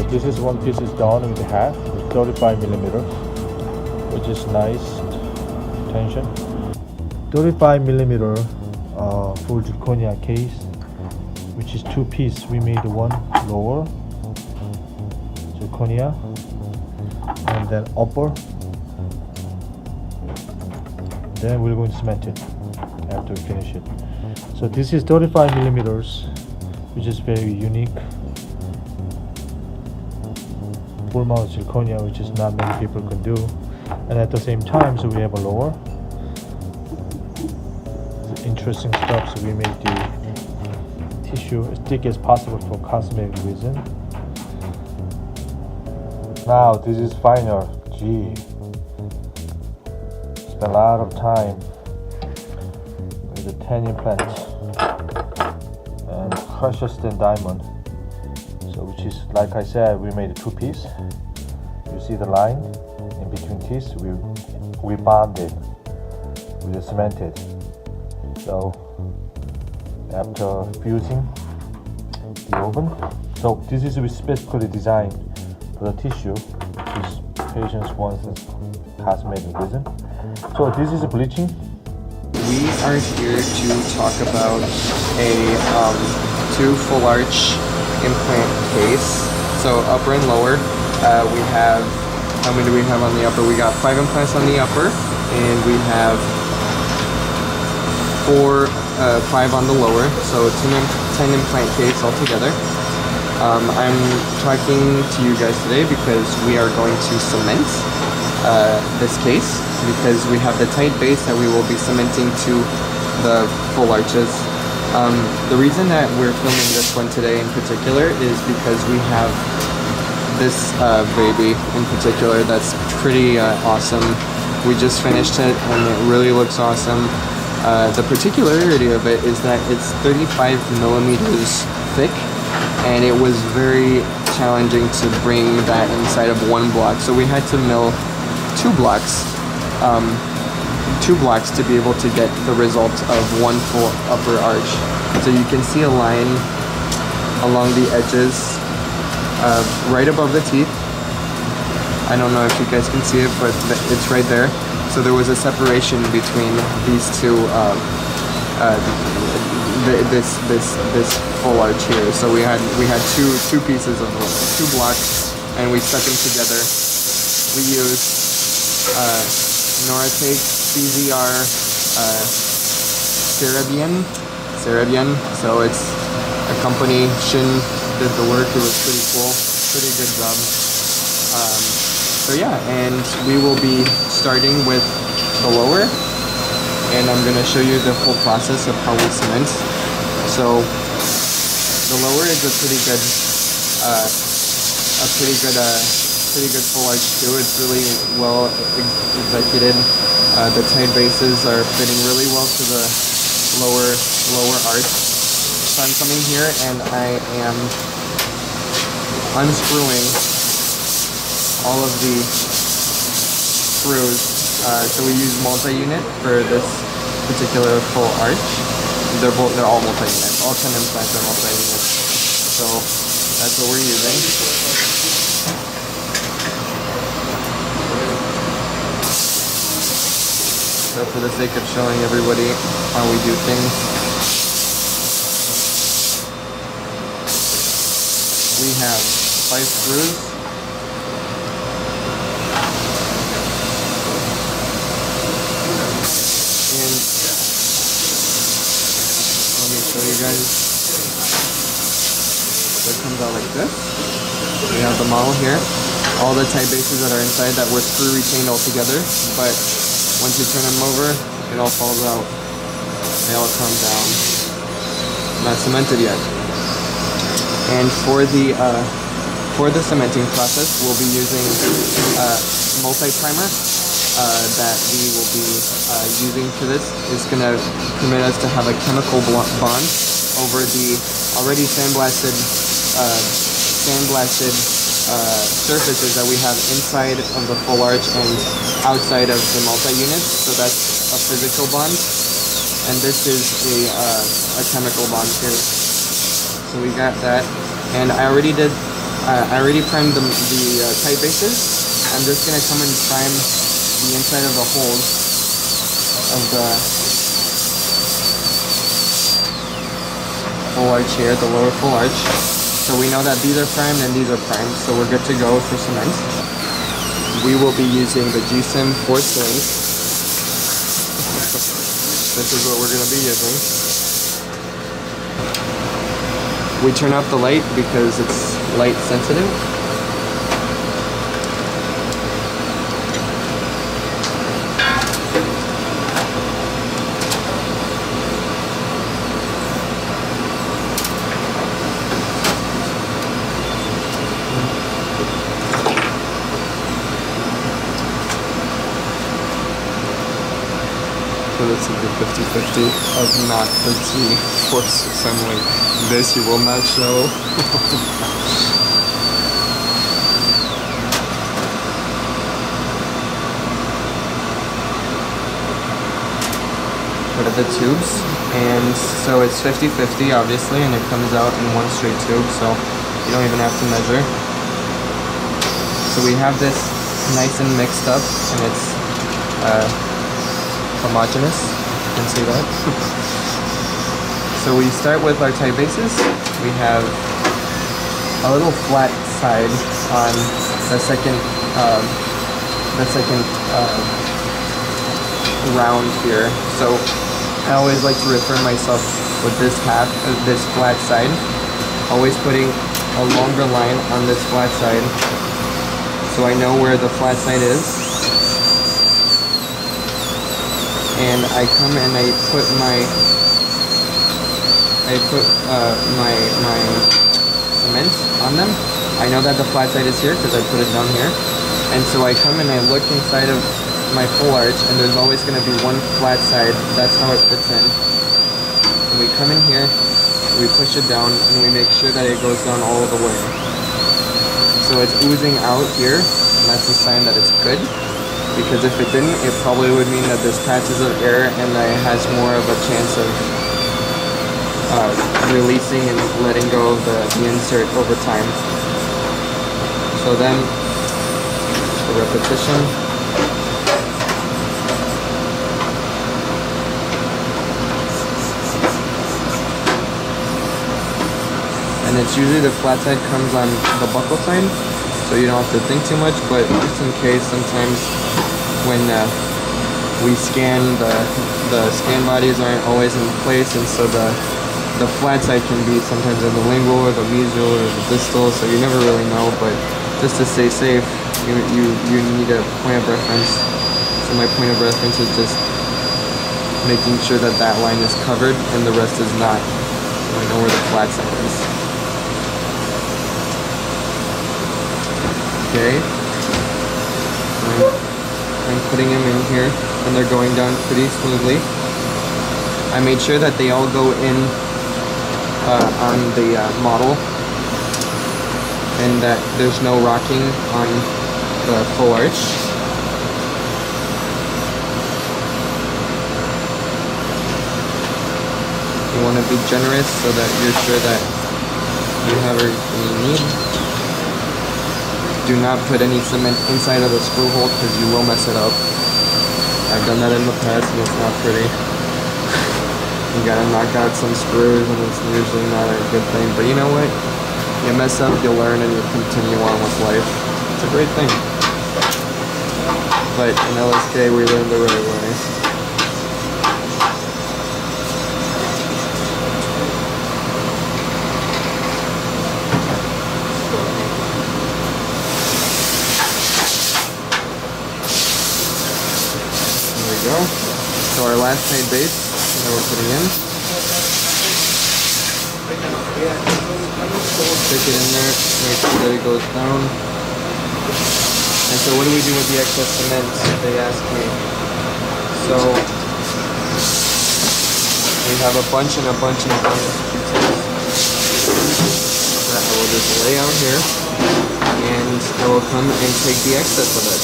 This is one piece is done with half, 35 millimeters, which is nice tension. 35 millimeter full zirconia case, which is two piece. We made one lower zirconia and then upper. Then we're going to cement it after we finish it. So this is 35 millimeters, which is very unique. Full mount zirconia, which is not many people can do, and at the same time, so we have a lower. It's interesting stuff. So we make the tissue as thick as possible for cosmetic reason. Now this is final. Gee, spent a lot of time with the 10 implant and precious than diamond. So which is, like I said, we made a two piece. You see the line in between teeth, we bonded, we just cemented. So after fusing the oven, so this is specifically designed for the tissue, which patients want cosmetic reason. So this is bleaching. We are here to talk about a two full arch implant case. So upper and lower, we have, how many do we have on the upper? We got 5 implants on the upper, and we have 5 on the lower, so 10 implant case altogether. I'm talking to you guys today because we are going to cement this case, because we have the tight base that we will be cementing to the full arches. The reason that we're filming this one today in particular is because we have this baby in particular that's pretty awesome. We just finished it and it really looks awesome. The particularity of it is that it's 35 millimeters thick, and it was very challenging to bring that inside of one block. So we had to mill 2 blocks. 2 blocks to be able to get the result of one full upper arch. So you can see a line along the edges right above the teeth. I don't know if you guys can see it, but it's right there. So there was a separation between these two, this full arch here. So we had two pieces of 2 blocks, and we stuck them together. We used Noratake CZR Cerebian. So it's a company. Shin did the work. It was pretty cool. Pretty good job. So yeah, and we will be starting with the lower, and I'm gonna show you the full process of how we cement. So the lower is a pretty good full arch too. It's really well executed. The tight bases are fitting really well to the lower arch. So I'm coming here and I am unscrewing all of the screws. So we use multi-unit for this particular full arch. They're all multi-unit. All 10 implants are multi-unit. So that's what we're using. So for the sake of showing everybody how we do things, we have 5 screws. And let me show you guys. So it comes out like this. We have the model here. All the tight bases that are inside that were screw retained all together, but once you turn them over, it all falls out. They all come down. Not cemented yet. And for the cementing process, we'll be using multi-primer. that we will be using for this is going to permit us to have a chemical bond over the already sandblasted surfaces that we have inside of the full arch and outside of the multi-units. So that's a physical bond, and this is a chemical bond here. So we got that, and I already primed the tight bases. I'm just gonna come and prime the inside of the holes of the full arch here, the lower full arch. So we know that these are primed and these are primed, so we're good to go for cement. We will be using the GSIM 4th length. This is what we're gonna be using. We turn off the light because it's light sensitive. So this is the 50-50 of not the G-force assembly. This you will not show. What are the tubes? And so it's 50-50 obviously, and it comes out in one straight tube, so you don't even have to measure. So we have this nice and mixed up, and it's homogeneous, you can see that. So we start with our tight bases. We have a little flat side on the second round here. So I always like to refer myself with this half, this flat side, always putting a longer line on this flat side so I know where the flat side is. And I come and I put my cement on them. I know that the flat side is here because I put it down here. And so I come and I look inside of my full arch, and there's always going to be one flat side. That's how it fits in. And we come in here, we push it down, and we make sure that it goes down all the way. So it's oozing out here, and that's a sign that it's good. Because if it didn't, it probably would mean that there's patches of air and that it has more of a chance of releasing and letting go of the insert over time. So then, the repetition. And it's usually the flat side comes on the buckle side, so you don't have to think too much, but just in case, sometimes when we scan, the scan bodies aren't always in place, and so the flat side can be sometimes in the lingual or the mesial or the distal, so you never really know. But just to stay safe, you need a point of reference. So my point of reference is just making sure that that line is covered and the rest is not. So I know where the flat side is. Okay. I'm putting them in here, and they're going down pretty smoothly. I made sure that they all go in on the model, and that there's no rocking on the full arch. You want to be generous so that you're sure that you have everything you need. Do not put any cement inside of the screw hole because you will mess it up. I've done that in the past and it's not pretty. You gotta knock out some screws and it's usually not a good thing. But you know what? You mess up, you learn, and you continue on with life. It's a great thing. But in LSK we learned the right way. So our last tight base that we're putting in. Stick it in there, make sure that it goes down. And And so what do we do with the excess cement, they ask me. So we have a bunch and a bunch and a bunch of Q-tips that I will just lay out here, and I will come and take the excess of it.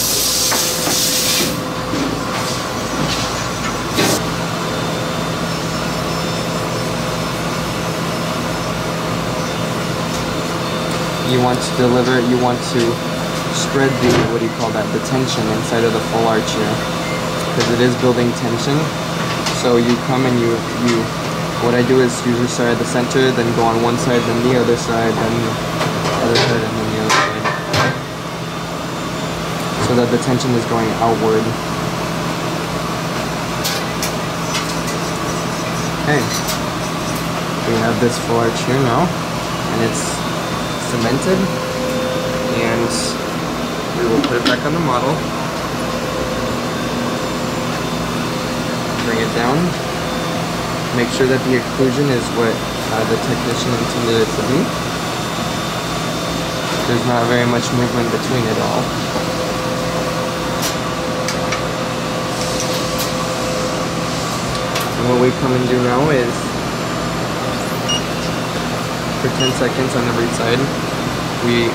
You want to deliver, you want to spread the, what do you call that, the tension inside of the full arch here, because it is building tension. So you come and you what I do is usually start at the center, then go on one side, then the other side, then the other side, and then the other side, so that the tension is going outward. Okay, we have this full arch here now, and it's cemented, and we will put it back on the model, bring it down, make sure that the occlusion is what the technician intended it to be. There's not very much movement between it all. And what we come and do now is, for 10 seconds on every side, we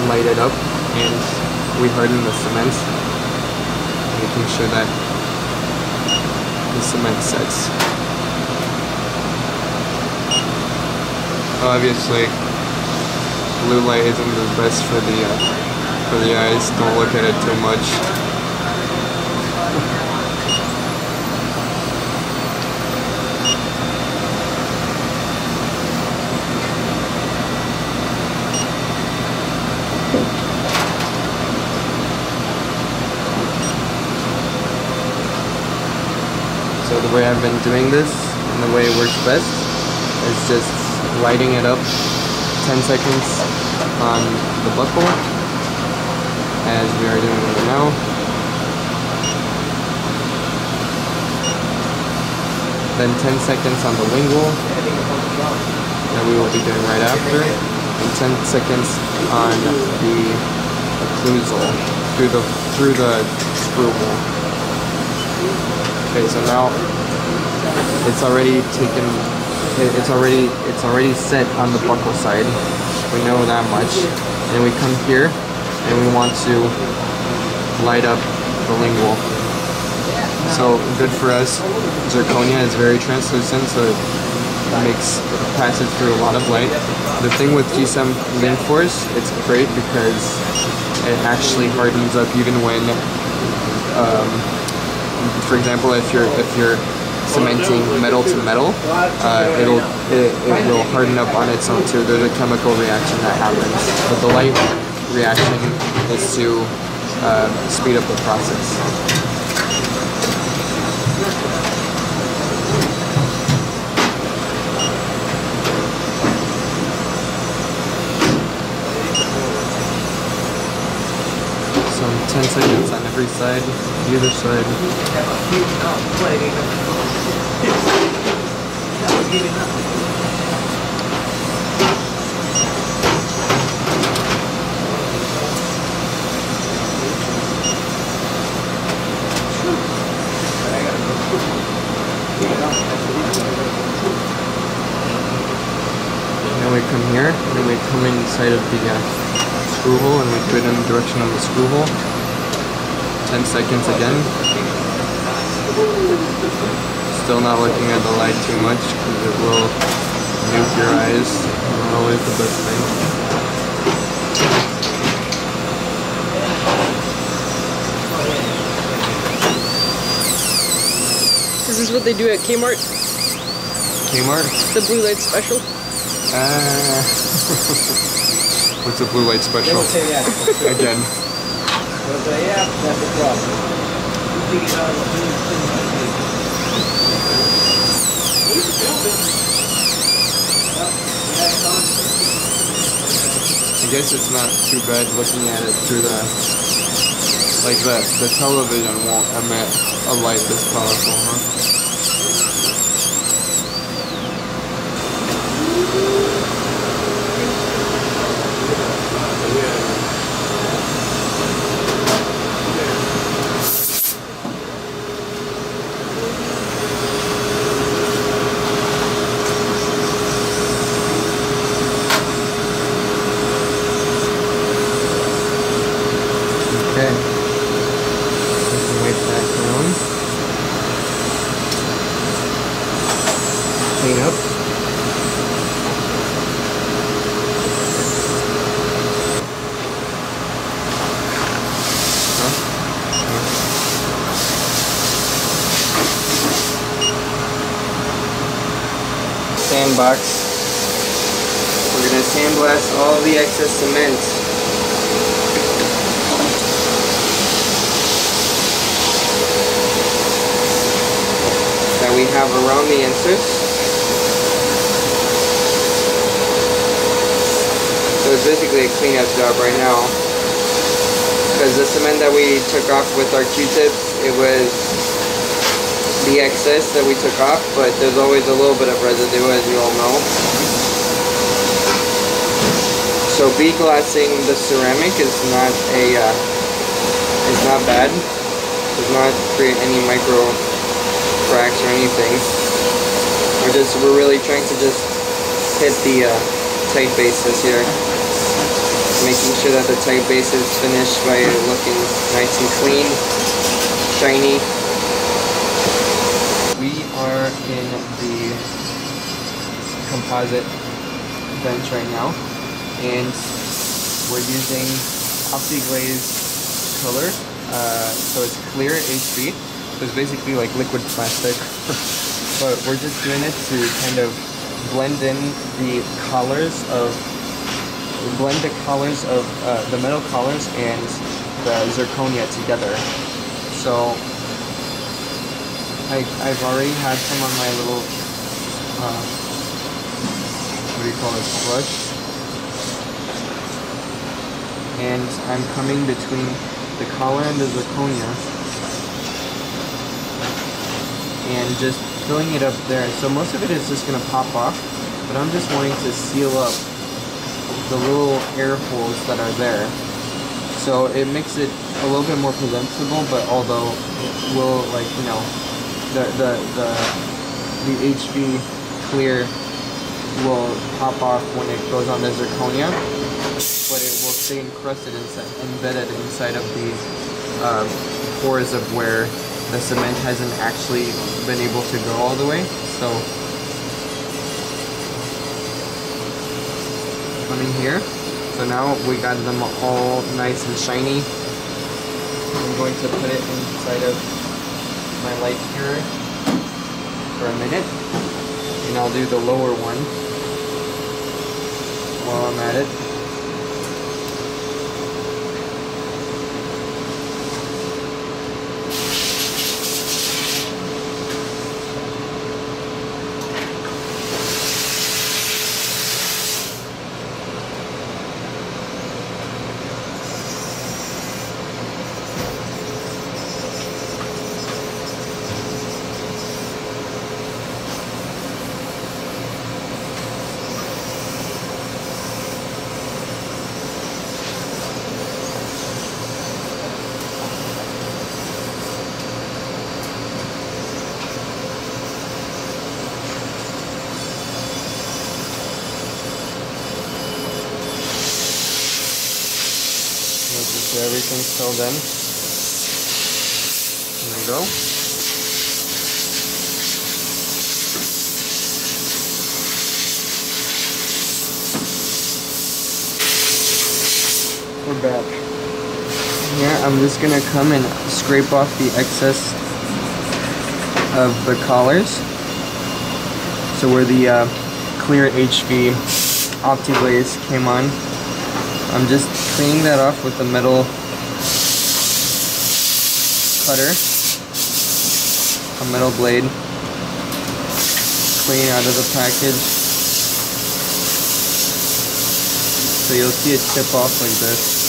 light it up and we harden the cement, making sure that the cement sets. Obviously, blue light isn't the best for the eyes. Don't look at it too much. So the way I've been doing this, and the way it works best, is just lighting it up 10 seconds on the buckle, as we are doing right now. Then 10 seconds on the lingual, that we will be doing right after, and 10 seconds on the occlusal, through the screw hole. Okay, so now it's already taken, it's already set on the buckle side. We know that much. And we come here and we want to light up the lingual. So good for us. Zirconia is very translucent, so it passes through a lot of light. The thing with G7 Link Force, it's great because it actually hardens up even when for example, if you're cementing metal to metal, it will harden up on its own too. There's a chemical reaction that happens, but the light reaction is to speed up the process. So 10 seconds on every side, either side. Now we come here, and then we come inside of the screw hole, and we put it in the direction of the screw hole. 10 seconds again. Still not looking at the light too much because it will nuke your eyes. Not always the best thing. This is what they do at Kmart. Kmart? The blue light special. What's a blue light special? Again. I guess it's not too bad looking at it through the television won't emit a light this powerful, huh? sandbox. We're gonna sandblast all the excess cement. That we have around the inserts. So it's basically a cleanup job right now. Because the cement that we took off with our Q-tips, it was the excess that we took off, but there's always a little bit of residue, as you all know. So bead-glassing the ceramic is not bad. Does not create any micro cracks or anything. We're really trying to just hit the tight bases here, making sure that the tight base is finished by looking nice and clean, shiny. We are in the composite bench right now, and we're using OptiGlaze color, so it's clear HB, so it's basically like liquid plastic, but we're just doing it to kind of blend in the collars of the metal collars and the zirconia together. So I've already had some on my little, what do you call it, brush. And I'm coming between the collar and the zirconia and just filling it up there. So most of it is just going to pop off, but I'm just wanting to seal up the little air holes that are there. So it makes it a little bit more presentable, but although it will, like, you know, the HB clear will pop off when it goes on the zirconia, but it will stay encrusted inside, embedded inside of the pores of where the cement hasn't actually been able to go all the way. So coming here, so now we got them all nice and shiny. I'm going to put it inside of my light curer for a minute, and I'll do the lower one while I'm at it. So everything's filled in. There we go. We're back. Here I'm just gonna come and scrape off the excess of the collars. So where the clear HB OptiGlaze came on, I'm just cleaning that off with the metal cutter, a metal blade, clean out of the package. So you'll see it chip off like this.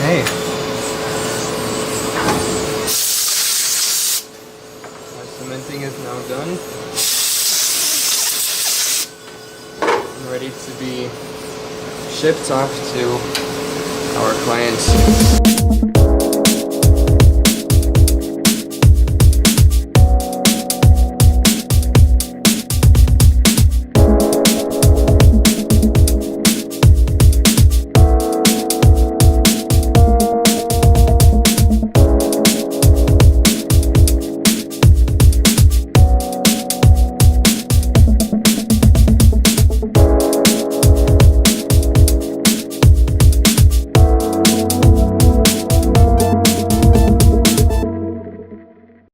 Hey. Our cementing is now done and ready to be shipped off to our clients.